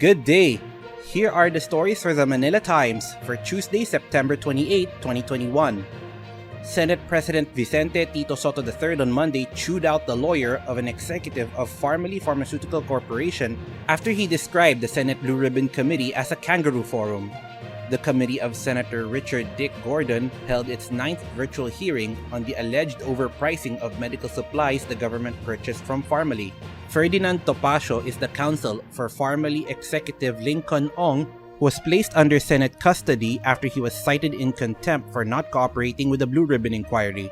Good day! Here are the stories for the Manila Times for Tuesday, September 28, 2021. Senate President Vicente Tito Sotto III on Monday chewed out the lawyer of an executive of Pharmally Pharmaceutical Corporation after he described the Senate Blue Ribbon Committee as a kangaroo forum. The committee of Senator Richard Dick Gordon held its 9th virtual hearing on the alleged overpricing of medical supplies the government purchased from Pharmally. Ferdinand Topacio is the counsel for Pharmally executive Lincoln Ong, who was placed under Senate custody after he was cited in contempt for not cooperating with the Blue Ribbon inquiry.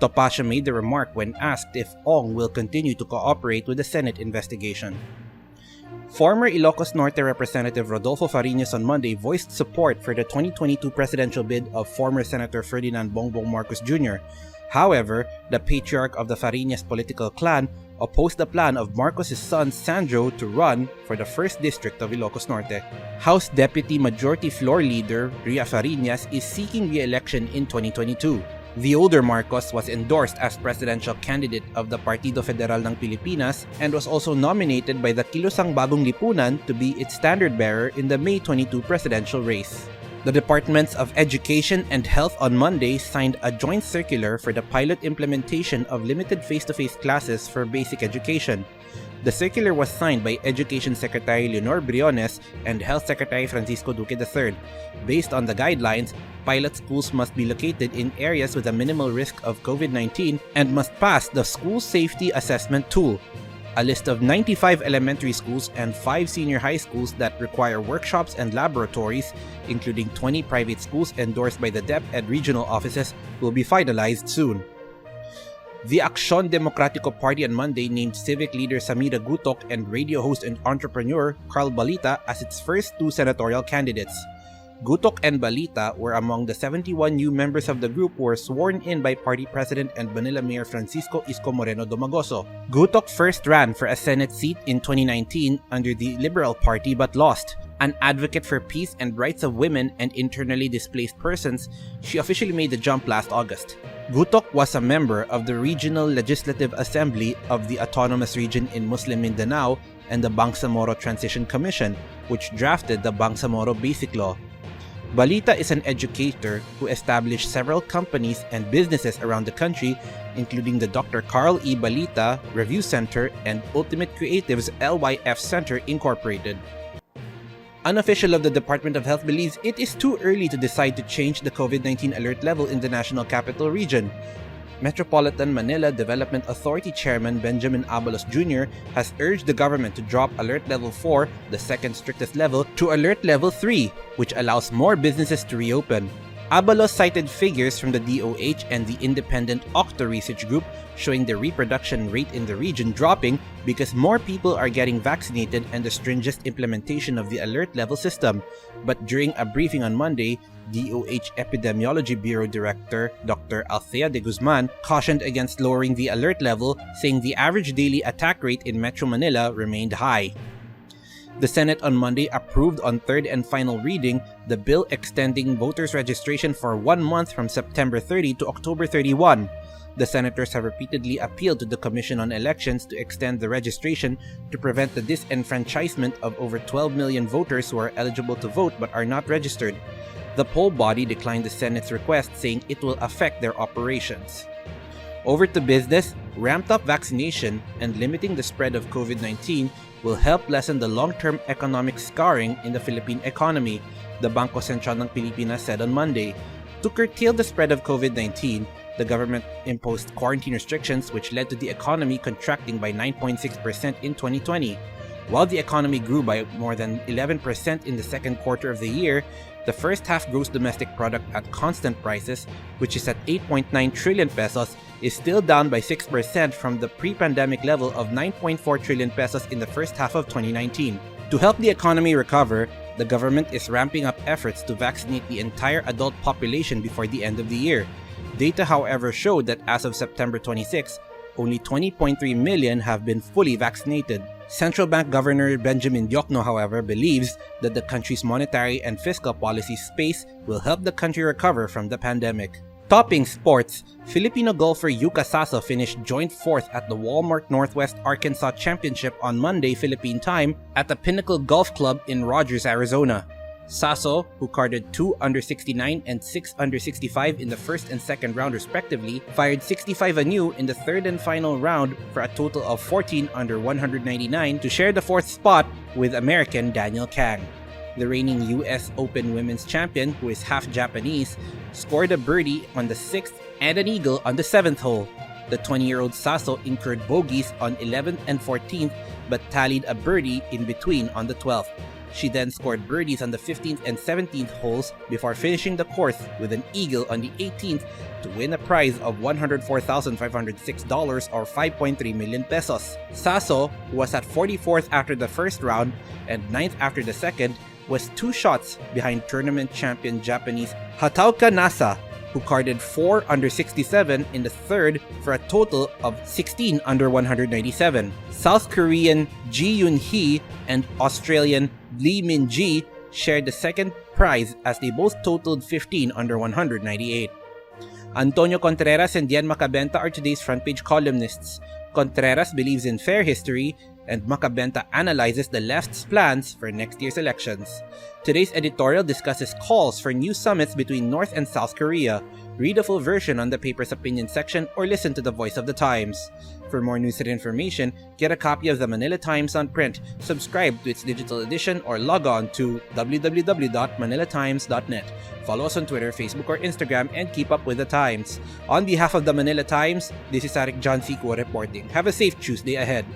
Topacio made the remark when asked if Ong will continue to cooperate with the Senate investigation. Former Ilocos Norte Representative Rodolfo Fariñas on Monday voiced support for the 2022 presidential bid of former Senator Ferdinand Bongbong Marcos Jr. However, the patriarch of the Fariñas political clan opposed the plan of Marcos' son Sandro to run for the 1st District of Ilocos Norte. House Deputy Majority Floor Leader Ria Fariñas is seeking re-election in 2022. The older Marcos was endorsed as presidential candidate of the Partido Federal ng Pilipinas and was also nominated by the Kilusang Bagong Lipunan to be its standard bearer in the May 22 presidential race. The Departments of Education and Health on Monday signed a joint circular for the pilot implementation of limited face-to-face classes for basic education. The circular was signed by Education Secretary Leonor Briones and Health Secretary Francisco Duque III. Based on the guidelines, pilot schools must be located in areas with a minimal risk of COVID-19 and must pass the School Safety Assessment Tool. A list of 95 elementary schools and 5 senior high schools that require workshops and laboratories, including 20 private schools endorsed by the DepEd regional offices, will be finalized soon. The Aksyon Demokratiko Party on Monday named civic leader Samira Gutok and radio host and entrepreneur Carl Balita as its first 2 senatorial candidates. Gutok and Balita were among the 71 new members of the group who were sworn in by party president and Manila Mayor Francisco Isko Moreno Domagoso. Gutok first ran for a Senate seat in 2019 under the Liberal Party but lost. An advocate for peace and rights of women and internally displaced persons, she officially made the jump last August. Gutok was a member of the Regional Legislative Assembly of the Autonomous Region in Muslim Mindanao and the Bangsamoro Transition Commission, which drafted the Bangsamoro Basic Law. Balita is an educator who established several companies and businesses around the country, including the Dr. Carl E. Balita Review Center and Ultimate Creatives LYF Center Incorporated. An official of the Department of Health believes it is too early to decide to change the COVID-19 alert level in the National Capital Region. Metropolitan Manila Development Authority Chairman Benjamin Abalos Jr. has urged the government to drop Alert Level 4, the second strictest level, to Alert Level 3, which allows more businesses to reopen. Abalos cited figures from the DOH and the independent Octo Research Group showing the reproduction rate in the region dropping because more people are getting vaccinated and the stringent implementation of the alert level system. But during a briefing on Monday, DOH Epidemiology Bureau Director Dr. Althea de Guzman cautioned against lowering the alert level, saying the average daily attack rate in Metro Manila remained high. The Senate on Monday approved on 3rd and final reading the bill extending voters' registration for 1 month from September 30 to October 31. The senators have repeatedly appealed to the Commission on Elections to extend the registration to prevent the disenfranchisement of over 12 million voters who are eligible to vote but are not registered. The poll body declined the Senate's request, saying it will affect their operations. Over to business, ramped-up vaccination and limiting the spread of COVID-19 will help lessen the long-term economic scarring in the Philippine economy, the Bangko Sentral ng Pilipinas said on Monday. To curtail the spread of COVID-19, the government imposed quarantine restrictions which led to the economy contracting by 9.6% in 2020. While the economy grew by more than 11% in the second quarter of the year, the first half gross domestic product at constant prices, which is at 8.9 trillion pesos, is still down by 6% from the pre-pandemic level of 9.4 trillion pesos in the first half of 2019. To help the economy recover, the government is ramping up efforts to vaccinate the entire adult population before the end of the year. Data, however, showed that as of September 26, only 20.3 million have been fully vaccinated. Central Bank Governor Benjamin Diokno, however, believes that the country's monetary and fiscal policy space will help the country recover from the pandemic. Topping sports, Filipino golfer Yuka Saso finished joint fourth at the Walmart Northwest Arkansas Championship on Monday Philippine time at the Pinnacle Golf Club in Rogers, Arizona. Saso, who carded 2 under 69 and 6 under 65 in the first and second round respectively, fired 65 anew in the third and final round for a total of 14 under 199 to share the fourth spot with American Daniel Kang. The reigning US Open Women's Champion, who is half Japanese, scored a birdie on the 6th and an eagle on the 7th hole. The 20-year-old Saso incurred bogeys on 11th and 14th but tallied a birdie in between on the 12th. She then scored birdies on the 15th and 17th holes before finishing the course with an eagle on the 18th to win a prize of $104,506 or 5.3 million pesos. Saso, who was at 44th after the first round and 9th after the second, was 2 shots behind tournament champion Japanese Hatauka Nasa, who carded 4 under 67 in the third for a total of 16 under 197. South Korean Ji Yoon Hee and Australian Lee Min Ji shared the second prize as they both totaled 15 under 198. Antonio Contreras and Dian Macabenta are today's front page columnists. Contreras believes in fair history, and Macabenta analyzes the left's plans for next year's elections. Today's editorial discusses calls for new summits between North and South Korea. Read a full version on the paper's opinion section or listen to the Voice of the Times. For more news and information, get a copy of the Manila Times on print, subscribe to its digital edition, or log on to www.manilatimes.net. Follow us on Twitter, Facebook, or Instagram, and keep up with the Times. On behalf of the Manila Times, this is Arik John Sequo reporting. Have a safe Tuesday ahead.